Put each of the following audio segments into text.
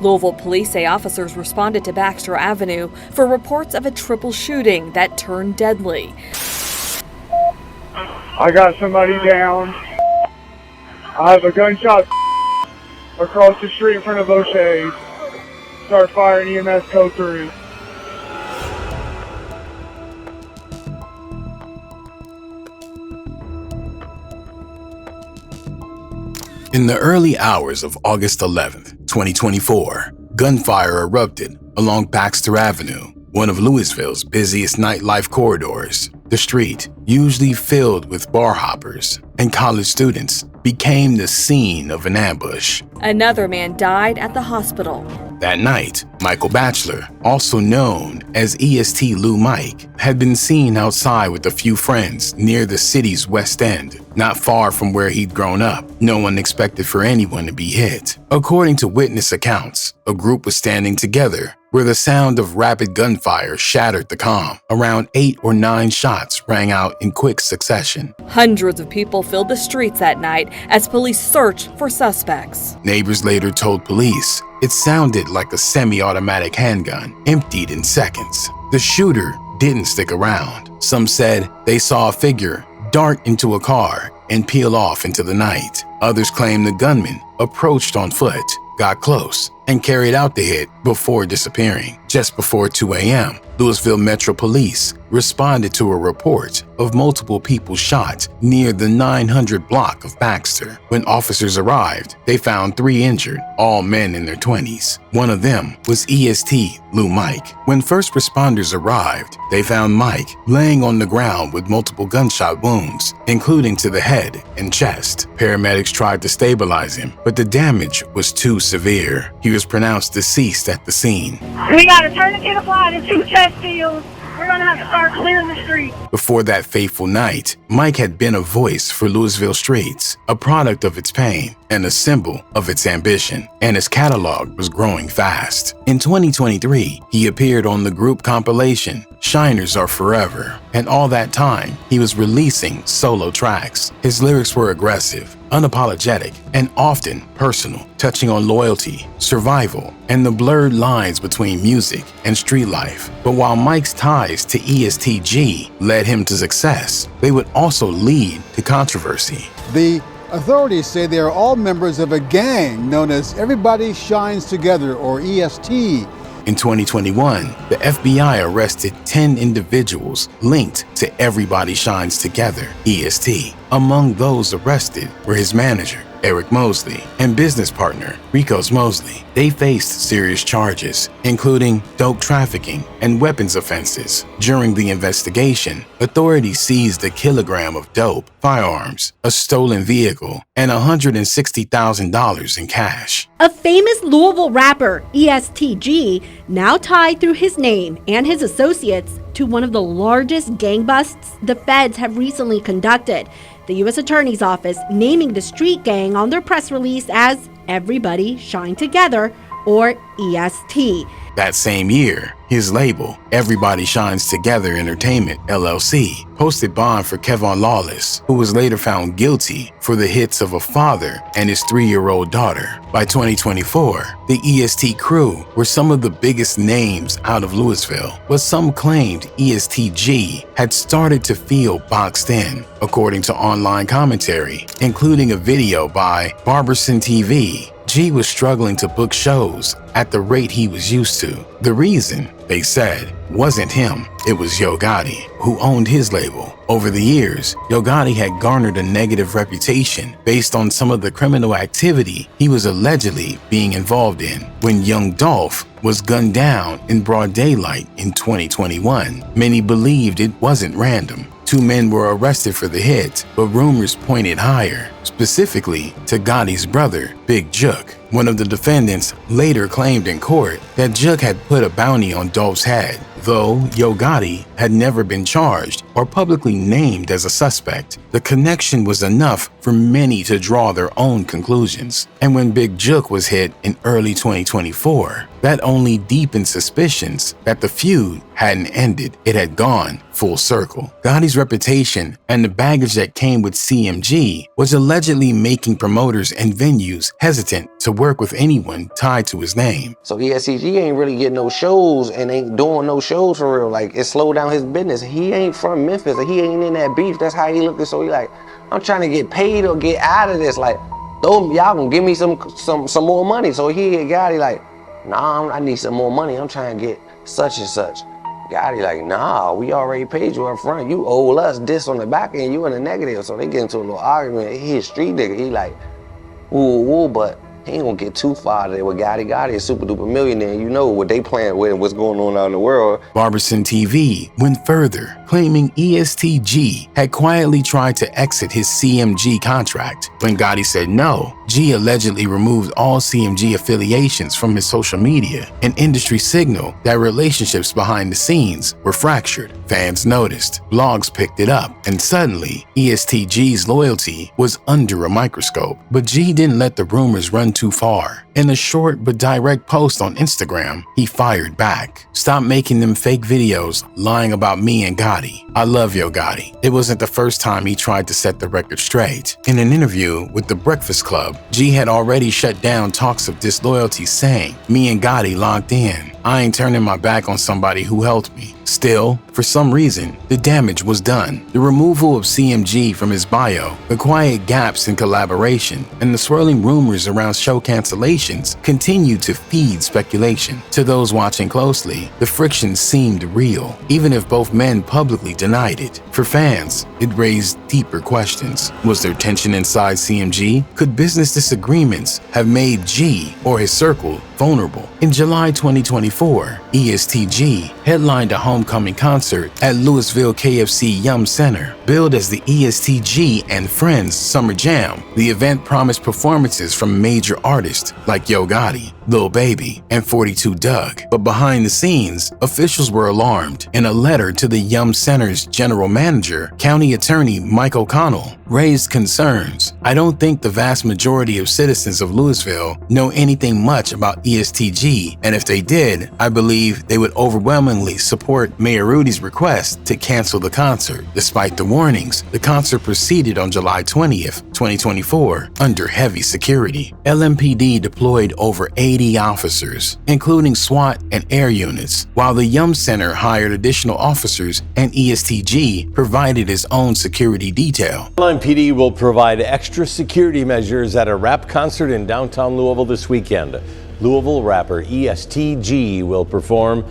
Louisville police say officers responded to Baxter Avenue for reports of a triple shooting that turned deadly. I got somebody down. I have a gunshot across the street in front of O'Shea's. Start firing EMS code 3. In the early hours of August 11th, 2024, gunfire erupted along Baxter Avenue, one of Louisville's busiest nightlife corridors. The street, usually filled with bar hoppers and college students, became the scene of an ambush. Another man died at the hospital. That night, Michael Batchelor, also known as EST Lou Mike, had been seen outside with a few friends near the city's West End, not far from where he'd grown up. No one expected for anyone to be hit. According to witness accounts, a group was standing together where the sound of rapid gunfire shattered the calm. Around 8 or 9 shots rang out in quick succession. Hundreds of people filled the streets that night as police searched for suspects. Neighbors later told police it sounded like a semi-automatic handgun, emptied in seconds. The shooter didn't stick around. Some said they saw a figure dart into a car and peel off into the night. Others claimed the gunman approached on foot, got close, and carried out the hit before disappearing. Just before 2 a.m., Louisville Metro Police responded to a report of multiple people shot near the 900 block of Baxter. When officers arrived, they found 3 injured, all men in their 20s. One of them was EST Lou Mike. When first responders arrived, they found Mike laying on the ground with multiple gunshot wounds, including to the head and chest. Paramedics tried to stabilize him, but the damage was too severe. He was pronounced deceased at the scene. We got a tourniquet applied and 2 chest seals. We're gonna have to start clearing the street. Before that fateful night, Mike had been a voice for Louisville streets, a product of its pain and a symbol of its ambition, and his catalog was growing fast. In 2023, he appeared on the group compilation Shiners Are Forever, and all that time, he was releasing solo tracks. His lyrics were aggressive, unapologetic, and often personal, touching on loyalty, survival, and the blurred lines between music and street life. But while Mike's ties to EST led him to success, they would also lead to controversy. The authorities say they are all members of a gang known as Everybody Shines Together, or EST. In 2021, the FBI arrested 10 individuals linked to Everybody Shines Together, EST. Among those arrested were his manager, Eric Mosley, and business partner, Rico's Mosley. They faced serious charges, including dope trafficking and weapons offenses. During the investigation, authorities seized a kilogram of dope, firearms, a stolen vehicle, and $160,000 in cash. A famous Louisville rapper, EST, now tied through his name and his associates to one of the largest gang busts the feds have recently conducted. The U.S. Attorney's Office naming the street gang on their press release as Everybody Shine Together, or EST. That same year, his label, Everybody Shines Together Entertainment, LLC, posted bond for Kevon Lawless, who was later found guilty for the hits of a father and his 3-year-old daughter. By 2024, the EST crew were some of the biggest names out of Louisville, but some claimed EST had started to feel boxed in, according to online commentary, including a video by Barberson TV. G was struggling to book shows at the rate he was used to. The reason, they said, wasn't him. It was Yo Gotti, who owned his label. Over the years, Yo Gotti had garnered a negative reputation based on some of the criminal activity he was allegedly being involved in. When Young Dolph was gunned down in broad daylight in 2021, many believed it wasn't random. 2 men were arrested for the hit, but rumors pointed higher, specifically to Gotti's brother, Big Jook. One of the defendants later claimed in court that Jook had put a bounty on Dolph's head, though Yo Gotti had never been charged or publicly named as a suspect. The connection was enough for many to draw their own conclusions. And when Big Jook was hit in early 2024, that only deepened suspicions that the feud had hadn't ended, it had gone full circle. Gotti's reputation and the baggage that came with CMG was allegedly making promoters and venues hesitant to work with anyone tied to his name. So ESTG ain't really getting no shows and ain't doing no shows for real. Like, it slowed down his business. He ain't from Memphis. He ain't in that beef. That's how he looking. So he like, I'm trying to get paid or get out of this. Like, y'all gonna give me some more money. So he Gotti like, nah, I need some more money. I'm trying to get such and such. Gotti like, nah, we already paid you up front. You owe us this on the back end. You in the negative. So they get into a little argument. He a street nigga. He like, woo, but he ain't gonna get too far there with Gotti. Gotti is super duper millionaire. You know what they playing with and what's going on out in the world. Barberson TV went further, claiming EST had quietly tried to exit his CMG contract. When Gotti said no, Gee allegedly removed all CMG affiliations from his social media, an industry signal that relationships behind the scenes were fractured. Fans noticed, blogs picked it up, and suddenly ESTG's loyalty was under a microscope. But Gee didn't let the rumors run too far. In a short but direct post on Instagram, he fired back. Stop making them fake videos lying about me and Gotti. I love Yo Gotti. It wasn't the first time he tried to set the record straight. In an interview with The Breakfast Club, Gee had already shut down talks of disloyalty, saying, "Me and Gotti locked in. I ain't turning my back on somebody who helped me." Still, for some reason, the damage was done. The removal of CMG from his bio, the quiet gaps in collaboration, and the swirling rumors around show cancellations continued to feed speculation. To those watching closely, the friction seemed real, even if both men publicly denied it. For fans, it raised deeper questions. Was there tension inside CMG? Could business disagreements have made Gee or his circle vulnerable? In July 2024, ESTG headlined a homecoming concert at Louisville KFC Yum Center. Billed as the ESTG and Friends Summer Jam, the event promised performances from major artists like Yo Gotti, Lil Baby, and 42 Doug. But behind the scenes, officials were alarmed. In a letter to the Yum Center's general manager, County Attorney Mike O'Connell raised concerns. "I don't think the vast majority of citizens of Louisville know anything much about ESTG, and if they did, I believe they would overwhelmingly support Mayor Rudy's request to cancel the concert." Despite the warnings, the concert proceeded on July 20th, 2024, under heavy security. LMPD deployed over 80 officers, including SWAT and air units, while the Yum Center hired additional officers and ESTG provided its own security detail. LMPD will provide extra security measures at a rap concert in downtown Louisville this weekend. Louisville rapper ESTG will perform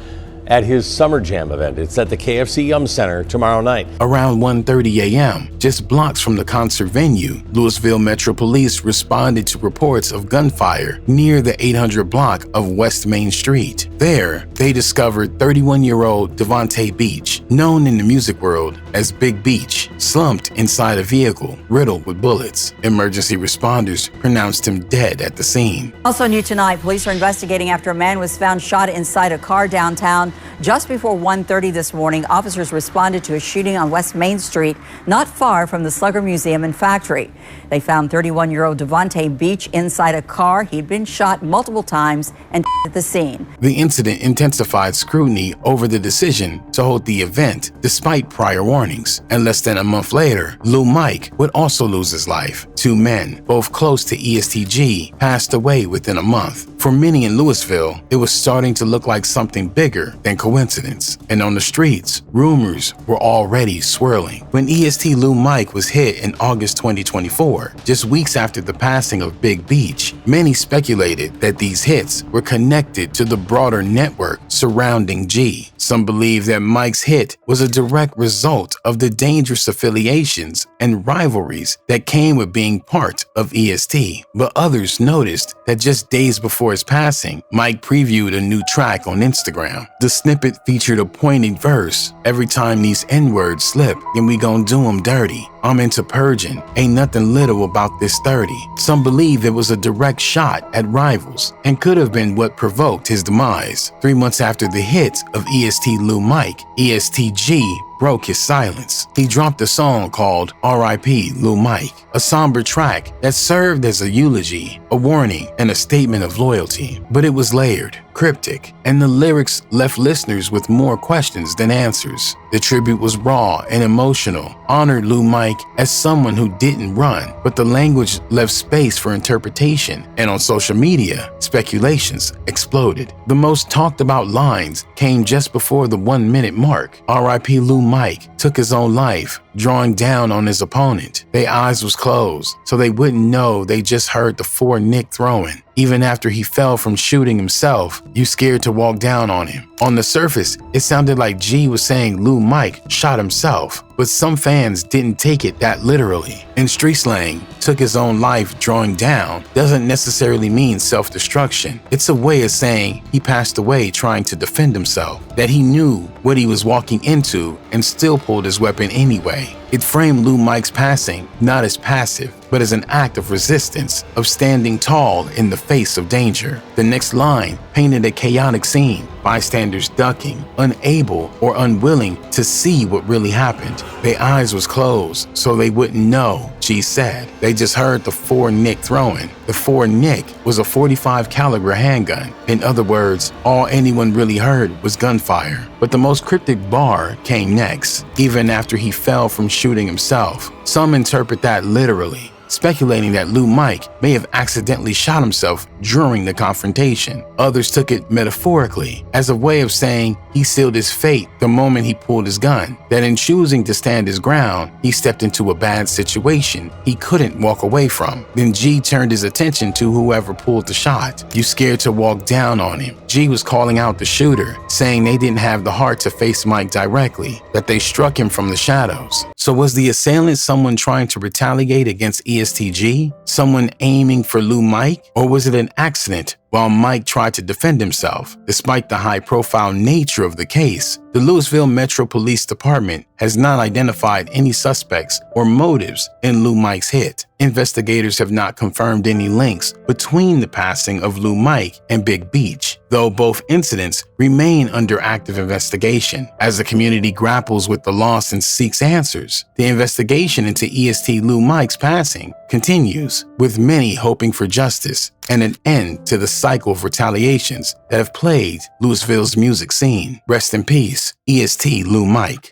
at his Summer Jam event. It's at the KFC Yum Center tomorrow night. Around 1:30 a.m., just blocks from the concert venue, Louisville Metro Police responded to reports of gunfire near the 800 block of West Main Street. There, they discovered 31-year-old Devontae Beach, known in the music world as Big Beach, slumped inside a vehicle riddled with bullets. Emergency responders pronounced him dead at the scene. Also new tonight, police are investigating after a man was found shot inside a car downtown. Just before 1:30 this morning, officers responded to a shooting on West Main Street, not far from the Slugger Museum and Factory. They found 31-year-old Devontae Beach inside a car. He'd been shot multiple times and at the scene. The incident intensified scrutiny over the decision to hold the event despite prior warnings. And less than a month later, Lil Mike would also lose his life. Two men, both close to ESTG, passed away within a month. For many in Louisville, it was starting to look like something bigger than coincidence. And on the streets, rumors were already swirling. When EST Lil Mike was hit in August 2024, just weeks after the passing of Big Beach, many speculated that these hits were connected to the broader network surrounding Gee. Some believe that Mike's hit was a direct result of the dangerous affiliations and rivalries that came with being part of EST. But others noticed that just days before his passing, Mike previewed a new track on Instagram. The snippet featured a poignant verse: "Every time these N-words slip, then we gon' do 'em dirty." I'm into purging, ain't nothing little about this 30. Some believe it was a direct shot at rivals and could have been what provoked his demise. 3 months after the hit of EST Lou Mike, EST Gee broke his silence. He dropped a song called R.I.P. Lou Mike, a somber track that served as a eulogy, a warning, and a statement of loyalty. But it was layered, cryptic, and the lyrics left listeners with more questions than answers. The tribute was raw and emotional, honored Lou Mike as someone who didn't run, but the language left space for interpretation, and on social media, speculations exploded. The most talked about lines came just before the 1 minute mark. R.I.P. Lou Mike took his own life, drawing down on his opponent. Their eyes was closed, so they wouldn't know they just heard the 4 Nick throwing. Even after he fell from shooting himself, you scared to walk down on him. On the surface, it sounded like G was saying Lou Mike shot himself, but some fans didn't take it that literally. In street slang, took his own life drawing down doesn't necessarily mean self-destruction. It's a way of saying he passed away trying to defend himself, that he knew what he was walking into and still pulled his weapon anyway. It framed Lou Mike's passing not as passive, but as an act of resistance, of standing tall in the face of danger. The next line painted a chaotic scene, bystanders ducking, unable or unwilling to see what really happened. Their eyes was closed, so they wouldn't know, G said. They just heard the 4 Nick throwing. The 4 Nick was a 45 caliber handgun. In other words, all anyone really heard was gunfire. But the most cryptic bar came next, even after he fell from shooting himself. Some interpret that literally, speculating that Lou Mike may have accidentally shot himself during the confrontation. Others took it metaphorically, as a way of saying he sealed his fate the moment he pulled his gun, that in choosing to stand his ground, he stepped into a bad situation he couldn't walk away from. Then G turned his attention to whoever pulled the shot. You scared to walk down on him. G was calling out the shooter, saying they didn't have the heart to face Mike directly, that they struck him from the shadows. So was the assailant someone trying to retaliate against EST Gee? Someone aiming for Lou Mike? Or was it an accident while Mike tried to defend himself? Despite the high-profile nature of the case, the Louisville Metro Police Department has not identified any suspects or motives in Lou Mike's hit. Investigators have not confirmed any links between the passing of Lou Mike and Big Beach, though both incidents remain under active investigation. As the community grapples with the loss and seeks answers, the investigation into EST Lou Mike's passing continues, with many hoping for justice and an end to the cycle of retaliations that have plagued Louisville's music scene. Rest in peace, EST Lou Mike.